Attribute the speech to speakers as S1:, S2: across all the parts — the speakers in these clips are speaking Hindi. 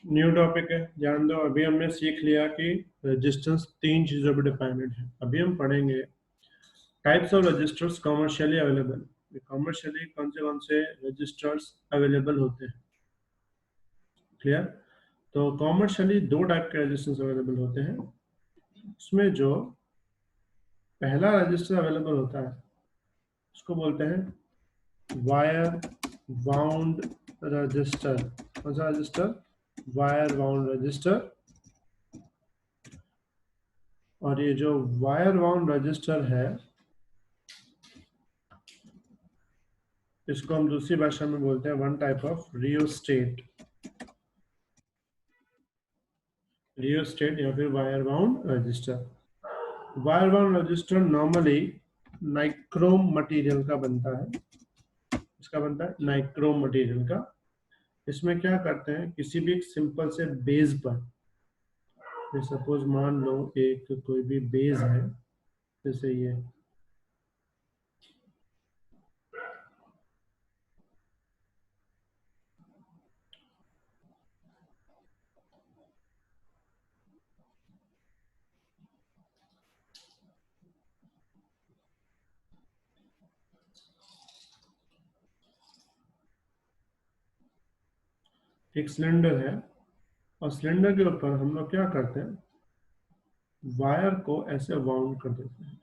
S1: न्यू टॉपिक है, ध्यान दो। अभी हमने सीख लिया कि रेजिस्टेंस 3 चीजों पर डिपेंडेंट है। अभी हम पढ़ेंगे types of registers commercially available. Commercially कौन से रजिस्टर्स अवेलेबल होते हैं, क्लियर? तो कमर्शियली 2 टाइप के रजिस्टर्स अवेलेबल होते हैं। उसमें जो पहला रजिस्टर अवेलेबल होता है उसको बोलते हैं वायर वाउंड रजिस्टर। कौन सा रजिस्टर? Wire wound register. और ये जो वायर वाउंड रजिस्टर है इसको हम दूसरी भाषा में बोलते हैं one type of rheostat. Rheostat या फिर wire bound register. Wire bound register normally nichrome material का बनता है। इसका बनता है नाइक्रोम मटेरियल का। इसमें क्या करते हैं, किसी भी सिंपल से बेस पर, सपोज मान लो एक कोई भी बेस है, जैसे ये एक सिलेंडर है और सिलेंडर के ऊपर हम लोग क्या करते हैं, वायर को ऐसे वाउंड कर देते हैं।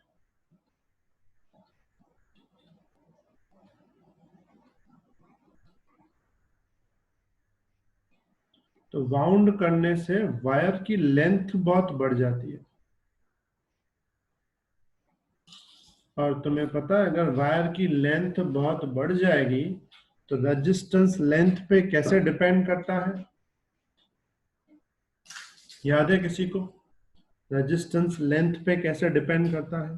S1: तो वाउंड करने से वायर की लेंथ बहुत बढ़ जाती है। और तुम्हें पता है अगर वायर की लेंथ बहुत बढ़ जाएगी तो रेजिस्टेंस लेंथ पे कैसे डिपेंड करता है, याद है किसी को? रेजिस्टेंस लेंथ पे कैसे डिपेंड करता है,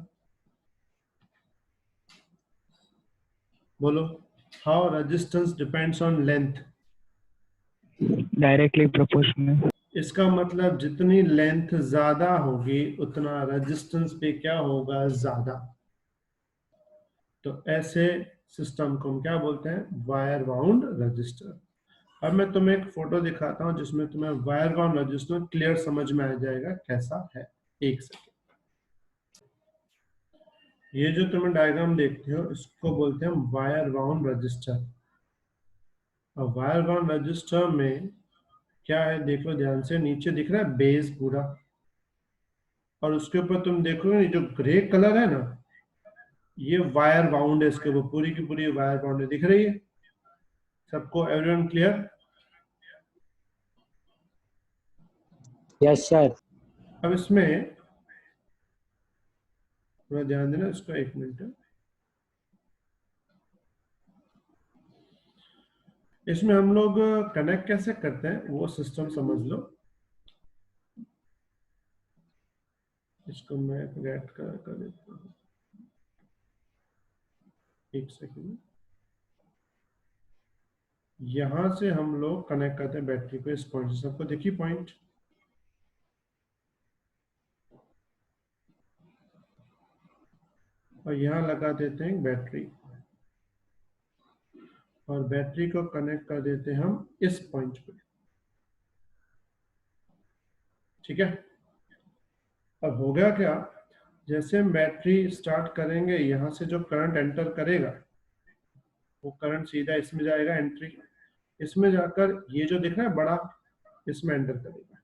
S1: बोलो। How resistance depends on length?
S2: Directly proportional.
S1: इसका मतलब जितनी लेंथ ज्यादा होगी उतना रेजिस्टेंस पे क्या होगा, ज्यादा। तो ऐसे सिस्टम को हम क्या बोलते हैं, वायर बाउंड रजिस्टर। अब मैं तुम्हें एक फोटो दिखाता हूं जिसमें तुम्हें वायर बाउंड रजिस्टर क्लियर समझ में आ जाएगा कैसा है। एक सेकेंड। ये जो तुम्हें डायग्राम देखते हो इसको बोलते हैं वायर बाउंड रजिस्टर। और वायर बाउंड रजिस्टर में क्या है, देखो ध्यान से, नीचे दिख रहा है बेस पूरा, और उसके ऊपर तुम देखोगे जो ग्रे कलर है ना, ये वायर बाउंड है। इसके ऊपर पूरी की पूरी वायर बाउंड है, दिख रही है सबको? Everyone clear?
S2: Yes sir.
S1: अब इसमें थोड़ा ध्यान देना, इसको एक मिनट। इसमें हम लोग कनेक्ट कैसे करते हैं वो सिस्टम समझ लो। इसको मैं रेड कर देता हूँ, एक सेकेंड। यहां से हम लोग कनेक्ट करते हैं बैटरी को इस पॉइंट से। सबको देखिए पॉइंट, और यहां लगा देते हैं बैटरी, और बैटरी को कनेक्ट कर देते हैं हम इस पॉइंट पे, ठीक है? अब हो गया क्या, जैसे हम बैटरी स्टार्ट करेंगे यहां से जो करंट एंटर करेगा वो करंट सीधा इसमें जाएगा, एंट्री इसमें जाकर ये जो दिख रहा है बड़ा, इसमें एंटर करेगा।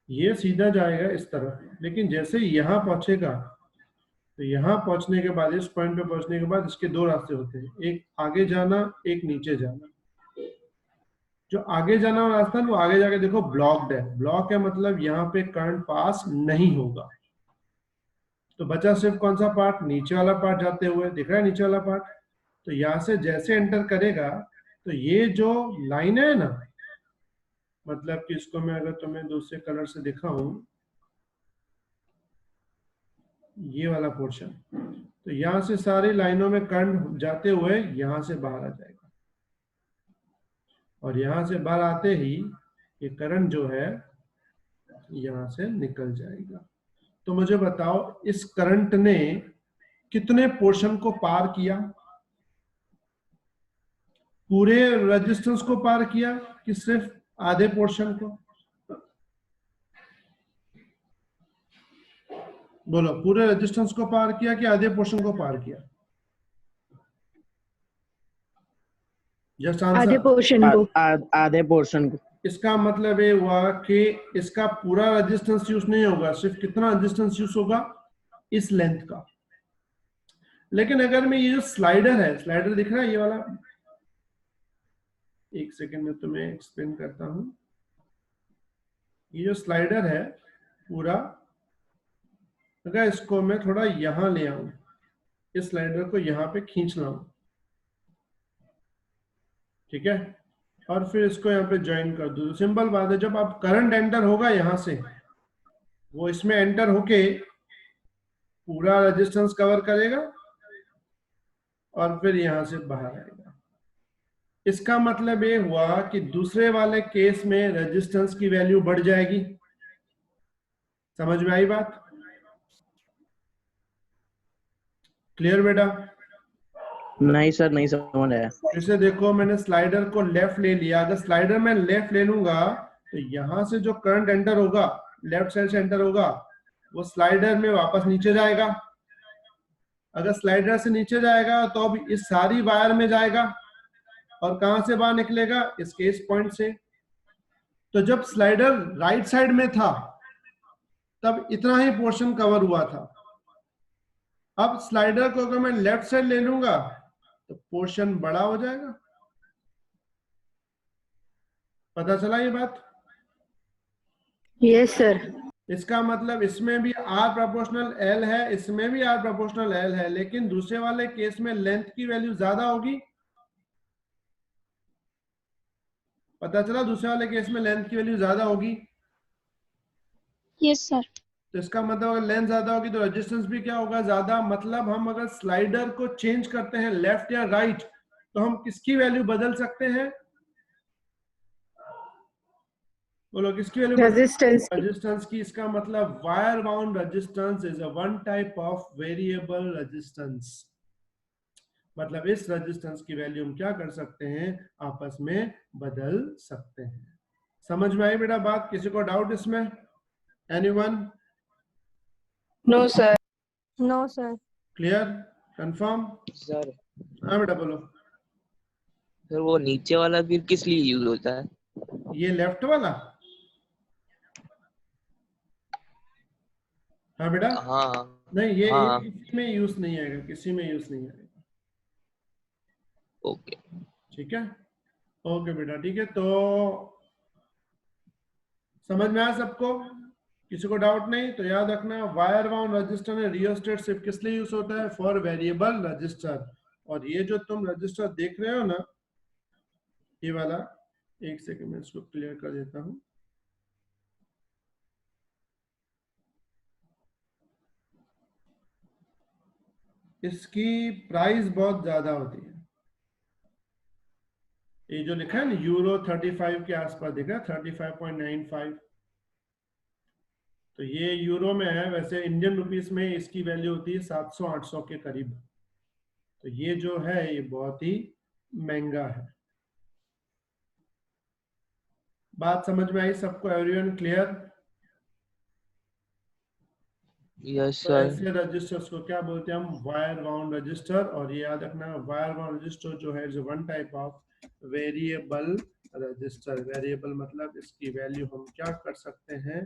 S1: ये सीधा जाएगा इस तरफ, लेकिन जैसे यहां पहुंचेगा तो यहां पहुंचने के बाद, इस पॉइंट पे पहुंचने के बाद इसके 2 रास्ते होते हैं, एक आगे जाना, एक नीचे जाना। जो आगे जाना वाला रास्ता है वो आगे जाके देखो ब्लॉक्ड है। ब्लॉक है मतलब यहाँ पे करंट पास नहीं होगा। तो बचा सिर्फ कौन सा पार्ट, नीचे वाला पार्ट जाते हुए, दिख रहा है नीचे वाला पार्ट। तो यहां से जैसे एंटर करेगा तो ये जो लाइन है ना, मतलब कि इसको मैं अगर तुम्हें दूसरे कलर से दिखाऊं, ये वाला पोर्शन, तो यहां से सारी लाइनों में करंट जाते हुए यहां से बाहर आ जाएगा, और यहां से बाहर आते ही ये करंट जो है यहां से निकल जाएगा। तो मुझे बताओ इस करंट ने कितने पोर्शन को पार किया? पूरे रेजिस्टेंस को पार किया कि सिर्फ आधे पोर्शन को, बोलो पूरे रेजिस्टेंस को पार किया कि आधे पोर्शन को पार किया? Just answer.
S3: आधे पोर्शन को।
S2: आधे पोर्शन को।
S1: इसका मतलब ये हुआ कि इसका पूरा रेजिस्टेंस यूज नहीं होगा, सिर्फ कितना रेजिस्टेंस यूज होगा? इस लेंथ का। लेकिन अगर मैं ये जो स्लाइडर है, स्लाइडर दिख रहा है ये वाला, एक सेकेंड में तुम्हें एक्सप्लेन करता हूं। ये जो स्लाइडर है पूरा, अगर इसको मैं थोड़ा यहां ले आऊं, इस स्लाइडर को यहां पे खींच लाऊं, ठीक है, और फिर इसको यहाँ पे ज्वाइन कर दूं, तो सिंपल बात है, जब आप करंट एंटर होगा यहां से, वो इसमें एंटर होके पूरा रेजिस्टेंस कवर करेगा और फिर यहां से बाहर आएगा। इसका मतलब ये हुआ कि दूसरे वाले केस में रेजिस्टेंस की वैल्यू बढ़ जाएगी। समझ में आई बात? क्लियर बेटा?
S2: नहीं सर, नहीं समझ आया।
S1: फिर से देखो, मैंने स्लाइडर को लेफ्ट ले लिया, अगर स्लाइडर में लेफ्ट ले लूंगा तो यहां से जो करंट एंटर होगा, लेफ्ट साइड से एंटर होगा, वो स्लाइडर में वापस नीचे जाएगा। अगर स्लाइडर से नीचे जाएगा तो अब इस सारी वायर में जाएगा, और कहां से बाहर निकलेगा? इसके इस पॉइंट से। तो जब स्लाइडर राइट साइड में था तब इतना ही पोर्शन कवर हुआ था। अब स्लाइडर को अगर मैं लेफ्ट साइड ले लूंगा तो पोर्शन बड़ा हो जाएगा। पता चला ये बात?
S3: Yes sir.
S1: इसका मतलब इसमें भी R प्रोपोर्शनल L है, इसमें भी R प्रोपोर्शनल L है, लेकिन दूसरे वाले केस में लेंथ की वैल्यू ज्यादा होगी। पता चला? दूसरे वाले केस में लेंथ की वैल्यू ज्यादा होगी।
S3: Yes sir.
S1: तो इसका मतलब अगर लेंथ ज्यादा होगी तो रेजिस्टेंस भी क्या होगा? ज्यादा। मतलब हम अगर स्लाइडर को चेंज करते हैं लेफ्ट या राइट, तो हम किसकी वैल्यू बदल सकते हैं? बोलो किसकी वैल्यू?
S3: रेजिस्टेंस की।
S1: रेजिस्टेंस की। इसका मतलब wire bound resistance is a one type of variable resistance. मतलब इस रेजिस्टेंस की वैल्यू हम क्या कर सकते हैं? आपस में बदल सकते हैं। समझ में आई बेटा बात? किसी को डाउट इसमें? Anyone?
S3: No sir. No sir.
S1: Clear? Confirm?
S4: Sir
S1: हाँ बेटा बोलो।
S4: सर वो नीचे वाला फिर किस लिए यूज होता है?
S1: ये लेफ्ट वाला? हाँ बेटा।
S4: हाँ
S1: नहीं, ये
S4: हाँ।
S1: किसी में यूज नहीं आएगा, किसी में यूज नहीं आएगा।
S4: ओके
S1: ठीक है? ओके बेटा, ठीक है। तो समझ में आया सबको? किसी को डाउट नहीं? तो याद रखना, वायर बाउंड रजिस्टर में रियोस्टेट सिर्फ किस लिए यूज होता है? For variable resistor. और ये जो तुम रजिस्टर देख रहे हो ना, ये वाला, एक सेकंड में इसको क्लियर कर देता हूं। इसकी प्राइस बहुत ज्यादा होती है। ये जो लिखा है ना यूरो 35 के आसपास, दिखा 35.95, तो ये यूरो में है। वैसे इंडियन रुपीस में इसकी वैल्यू होती है 700-800 के करीब। तो ये जो है ये बहुत ही महंगा है। बात समझ में आई सबको? Everyone clear?
S4: यस
S1: तो
S4: सर।
S1: ऐसे रजिस्टर्स को क्या बोलते हैं हम? Wire bound register. और ये याद रखना, वायर बाउंड रजिस्टर जो है one type of variable resistor. Variable मतलब इसकी वैल्यू हम क्या कर सकते हैं?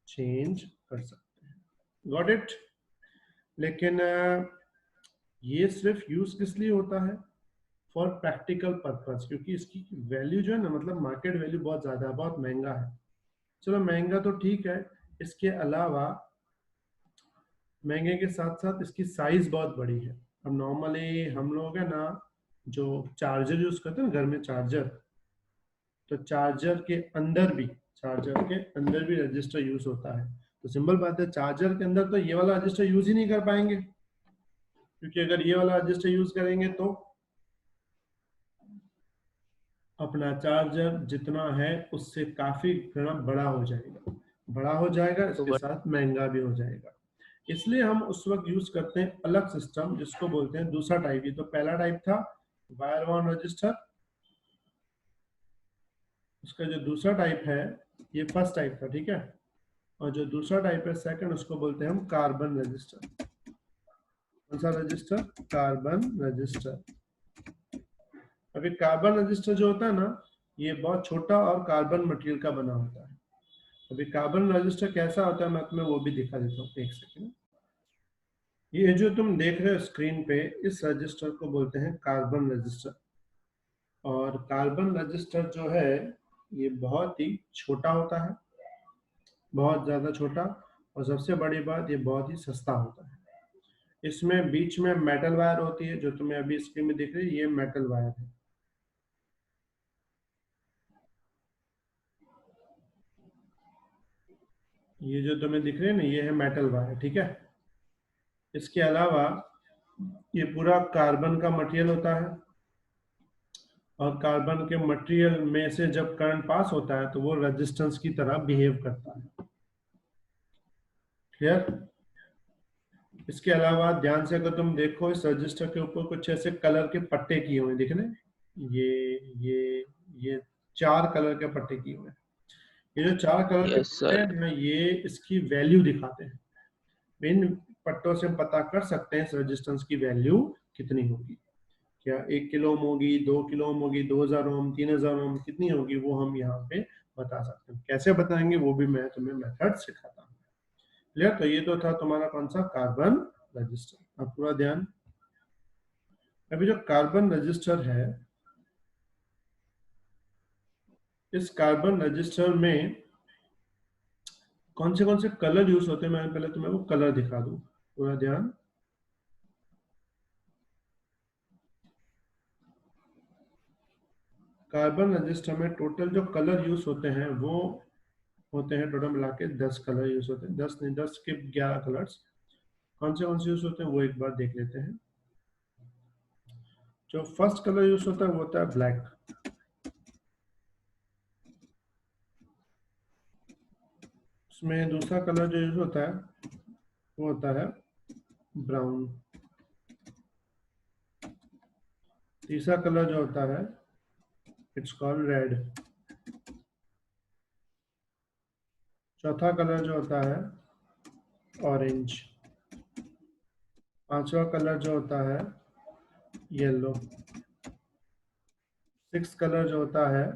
S1: चेंज कर सकते हैं। Got it? लेकिन ये सिर्फ यूज किस लिए होता है? फॉर प्रैक्टिकल पर्पस, क्योंकि इसकी वैल्यू जो है ना, मतलब मार्केट वैल्यू बहुत ज्यादा है, बहुत महंगा है। चलो महंगा तो ठीक है, इसके अलावा महंगे के साथ साथ इसकी साइज बहुत बड़ी है। अब नॉर्मली हम लोग है ना जो चार्जर यूज करते हैं ना घर में, चार्जर, तो चार्जर के अंदर भी रजिस्टर यूज होता है। तो सिंपल बात है, चार्जर के अंदर तो ये वाला रजिस्टर यूज ही नहीं कर पाएंगे, क्योंकि अगर ये वाला रजिस्टर यूज करेंगे तो अपना चार्जर जितना है उससे काफी गुना बड़ा हो जाएगा, इसके साथ महंगा भी हो जाएगा। इसलिए हम उस वक्त यूज करते हैं अलग सिस्टम, जिसको बोलते हैं दूसरा टाइप। ये तो पहला टाइप था, वायर बाउंड रजिस्टर। उसका जो दूसरा टाइप है, ये फर्स्ट टाइप था, ठीक है, और जो दूसरा टाइप है सेकंड, उसको बोलते हैं हम कार्बन रजिस्टर। कौन सा रजिस्टर? Carbon register. अभी कार्बन रजिस्टर जो होता है ना, ये बहुत छोटा और कार्बन मटेरियल का बना होता है। अभी कार्बन रजिस्टर कैसा होता है मैं तुम्हें वो भी दिखा देता हूँ, एक सेकेंड। ये जो तुम देख रहे हो स्क्रीन पे, इस रजिस्टर को बोलते हैं कार्बन रजिस्टर। और कार्बन रजिस्टर जो है ये बहुत ही छोटा होता है, बहुत ज्यादा छोटा, और सबसे बड़ी बात ये बहुत ही सस्ता होता है। इसमें बीच में मेटल वायर होती है, जो तुम्हें अभी स्क्रीन में दिख रही है, ये मेटल वायर है। ये जो तुम्हें दिख रही है ना, ये है मेटल वायर, ठीक है। इसके अलावा ये पूरा कार्बन का मटेरियल होता है, और कार्बन के मटेरियल में से जब करंट पास होता है तो वो रेजिस्टेंस की तरह बिहेव करता है। क्लियर? इसके अलावा ध्यान से अगर तुम देखो, इस रजिस्टर के ऊपर कुछ ऐसे कलर के पट्टे किए हुए दिख रहे हैं, ये 4 कलर के पट्टे किए हुए हैं। ये जो 4 कलर के
S4: यस
S1: पट्टे
S4: सर।
S1: हैं ना, ये इसकी वैल्यू दिखाते हैं। इन पट्टों से हम पता कर सकते हैं इस रेजिस्टेंस की वैल्यू कितनी होगी। क्या 1 किलो ओम होगी, 2 किलो ओम होगी, 2000 ओम, 3000 ओम, कितनी होगी वो हम यहाँ पे बता सकते हैं। कैसे बताएंगे वो भी मैं तुम्हें मेथड सिखाता हूँ। क्लियर? तो ये तो था तुम्हारा कौन सा? Carbon register. अब पूरा ध्यान, अभी जो कार्बन रजिस्टर है, इस कार्बन रजिस्टर में कौन से कलर यूज होते हैं, मैं पहले तुम्हें वो कलर दिखा दूं। पूरा ध्यान, कार्बन रजिस्टर में टोटल जो कलर यूज होते हैं वो होते हैं, टोटल मिला के 10 कलर यूज होते हैं। 10 नहीं, 10 के 11 कलर्स। कौन से यूज होते हैं वो एक बार देख लेते हैं। जो फर्स्ट कलर यूज होता है वो होता है ब्लैक। उसमें दूसरा कलर जो यूज होता है वो होता है ब्राउन। तीसरा कलर जो होता है इट्स कॉल्ड रेड। चौथा कलर जो होता है ऑरेंज। पांचवा कलर जो होता है येलो। सिक्स कलर जो होता है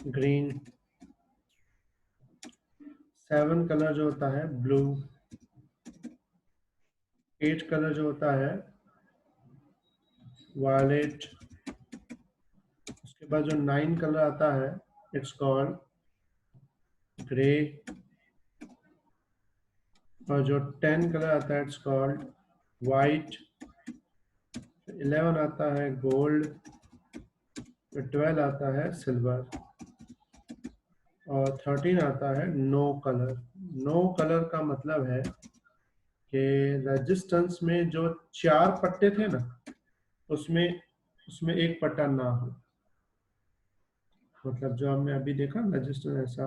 S1: ग्रीन। 7 कलर जो होता है ब्लू। 8 कलर जो होता है वायलेट। उसके बाद जो 9 कलर आता है इट्स कॉल्ड ग्रे। और जो 10 कलर आता है इट्स कॉल्ड वाइट। 11 आता है गोल्ड। 12 आता है सिल्वर। और 13 आता है नो कलर। नो कलर का मतलब है कि रेजिस्टेंस में जो 4 पट्टे थे ना, उसमें उसमें एक पट्टा ना हो। मतलब जो हमने अभी देखा रजिस्टर ऐसा,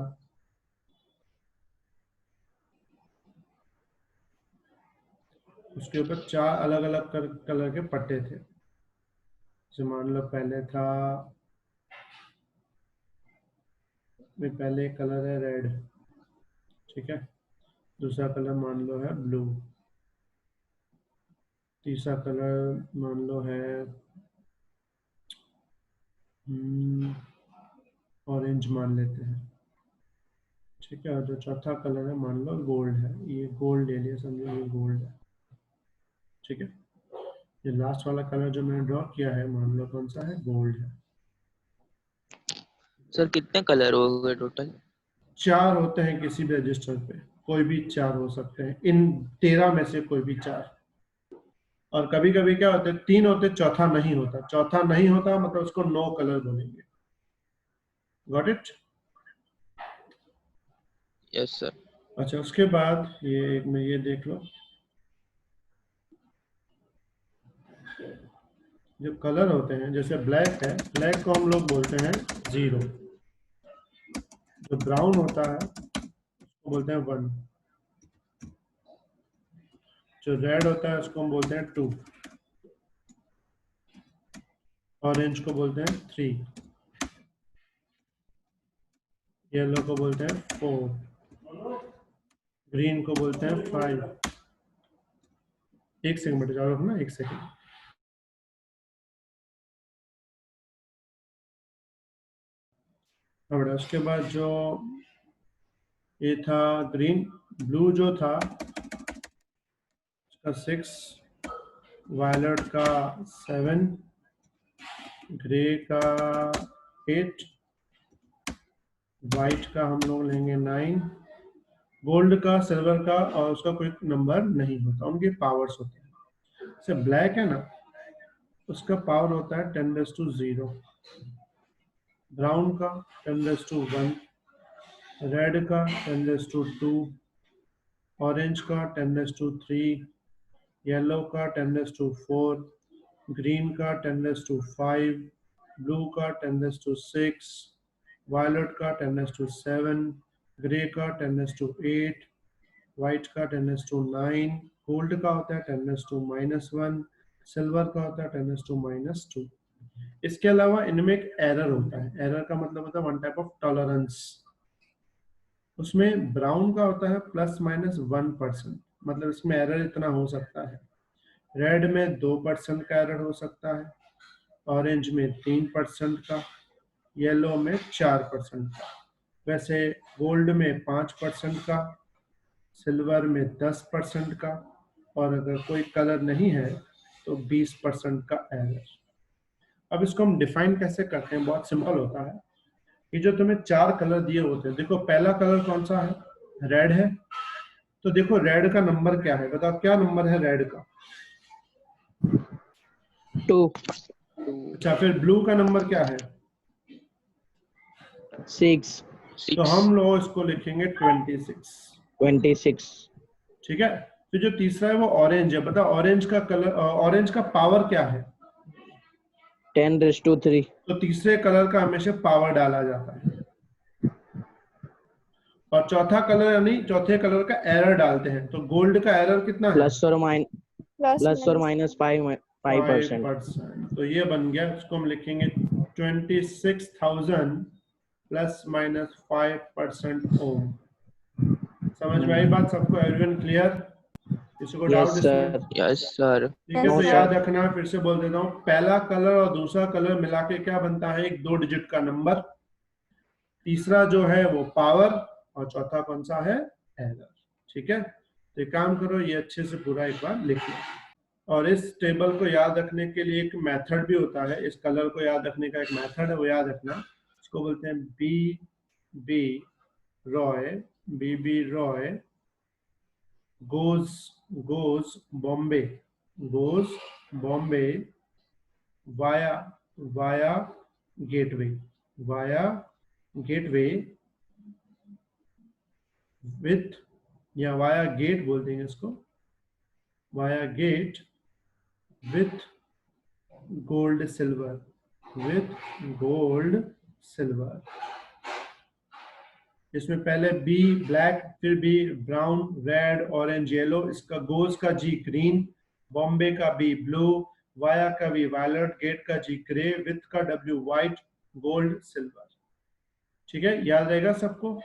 S1: उसके ऊपर 4 अलग अलग कलर के पट्टे थे। जैसे मान लो पहले था, पहले कलर है रेड, ठीक है। दूसरा कलर मान लो है ब्लू। तीसरा कलर मान लो है ऑरेंज मान लेते हैं, ठीक है। और जो चौथा कलर है मान लो गोल्ड है, ये गोल्ड ले लिया, समझो ये गोल्ड है, ठीक है। ये लास्ट वाला कलर जो मैंने ड्रॉ किया है मान लो कौन सा है, गोल्ड है।
S4: सर कितने कलर हो गए टोटल?
S1: 4 होते हैं किसी भी रजिस्टर पे, कोई भी 4 हो सकते हैं, इन 13 में से कोई भी 4। और कभी कभी क्या होते हैं 3 होते, चौथा नहीं होता। चौथा नहीं होता मतलब उसको नो कलर बोलेंगे। Got it?
S4: Yes sir.
S1: अच्छा, उसके बाद ये एक में ये देख लो, जो कलर होते हैं, जैसे ब्लैक है, ब्लैक को हम लोग बोलते हैं 0। जो ब्राउन होता है उसको बोलते हैं 1। जो रेड होता है उसको हम बोलते हैं 2। ऑरेंज को बोलते हैं 3। येलो को बोलते हैं 4, ग्रीन को बोलते हैं 5। एक सेकंड बेटा, जाओ ना, एक सेकंड। अब उसके बाद जो ये था ग्रीन, ब्लू जो था उसका 6, वायलेट का 7, ग्रे का 8, वाइट का हम लोग लेंगे 9, गोल्ड का, सिल्वर का और उसका कोई नंबर नहीं होता, उनके पावर्स होते हैं। जैसे ब्लैक है ना, उसका पावर होता है 10⁻0, ब्राउन का 10⁻1, रेड का 10⁻2, ऑरेंज का 10⁻3, येलो का 10⁻4, ग्रीन का 10⁻5, ब्लू का 10⁻6, वायलेट का 10⁻7, ग्रे का 10⁻8, व्हाइट का 10⁻9, गोल्ड का होता है 10⁻1, सिल्वर का होता है 10⁻2। इसके अलावा इनमें एक एरर होता है। एरर का मतलब होता है वन टाइप ऑफ टॉलरेंस। उसमें ब्राउन का होता है ±1%, मतलब इसमें एरर इतना हो सकता है। रेड में 2% का एरर हो सकता है, ऑरेंज में 3% का, येलो में 4% का। वैसे गोल्ड में 5% का, सिल्वर में 10% का, और अगर कोई कलर नहीं है तो 20% का एरर। अब इसको हम डिफाइन कैसे करते हैं, बहुत सिंपल होता है। ये जो तुम्हें 4 कलर दिए होते हैं, देखो पहला कलर कौन सा है, रेड है। तो देखो रेड का नंबर क्या है, बताओ क्या नंबर है रेड का।
S2: 2,
S1: अच्छा, फिर ब्लू का नंबर क्या है,
S2: 6,
S1: तो हम लोग इसको लिखेंगे
S2: 26।
S1: ठीक है। फिर जो तीसरा है वो ऑरेंज है, बताओ ऑरेंज का कलर, ऑरेंज का पावर क्या है।
S2: 10⁻3।
S1: तो तीसरे कलर का हमेशा पावर डाला जाता है। और चौथा कलर यानी चौथे कलर का एरर डालते हैं। तो गोल्ड का एरर कितना है,
S2: प्लस और माइनस 5%।
S1: तो ये बन गया, इसको हम लिखेंगे 26,000 ±5% ओम। समझ में आई बात सबको, एवरीवन क्लियर, किसी को डाउट
S2: यस
S1: इसमें।
S2: सर।
S4: Yes sir.
S1: ठीक है,
S2: No,
S1: तो
S2: sir.
S1: याद रखना, फिर से बोल देता हूँ, पहला कलर और दूसरा कलर मिला के क्या बनता है, एक 2 डिजिट का नंबर। तीसरा जो है वो पावर, और चौथा कौन सा है, एरर। ठीक है, तो एक काम करो, ये अच्छे से पूरा एक बार लिख लो। और इस टेबल को याद रखने के लिए एक मेथड भी होता है, इस कलर को याद रखने का एक मेथड है, वो याद रखना। इसको बोलते हैं B B Roy goes Bombay via gateway with, या वाया गेट बोल देंगे इसको, via gate with gold silver. इसमें पहले बी ब्लैक, फिर B brown, red, orange, yellow, इसका गोज का जी ग्रीन, बॉम्बे का बी ब्लू, वाया का बी वायलेट, गेट का जी ग्रे, विथ का डब्ल्यू व्हाइट, गोल्ड सिल्वर। ठीक है, याद रहेगा सबको।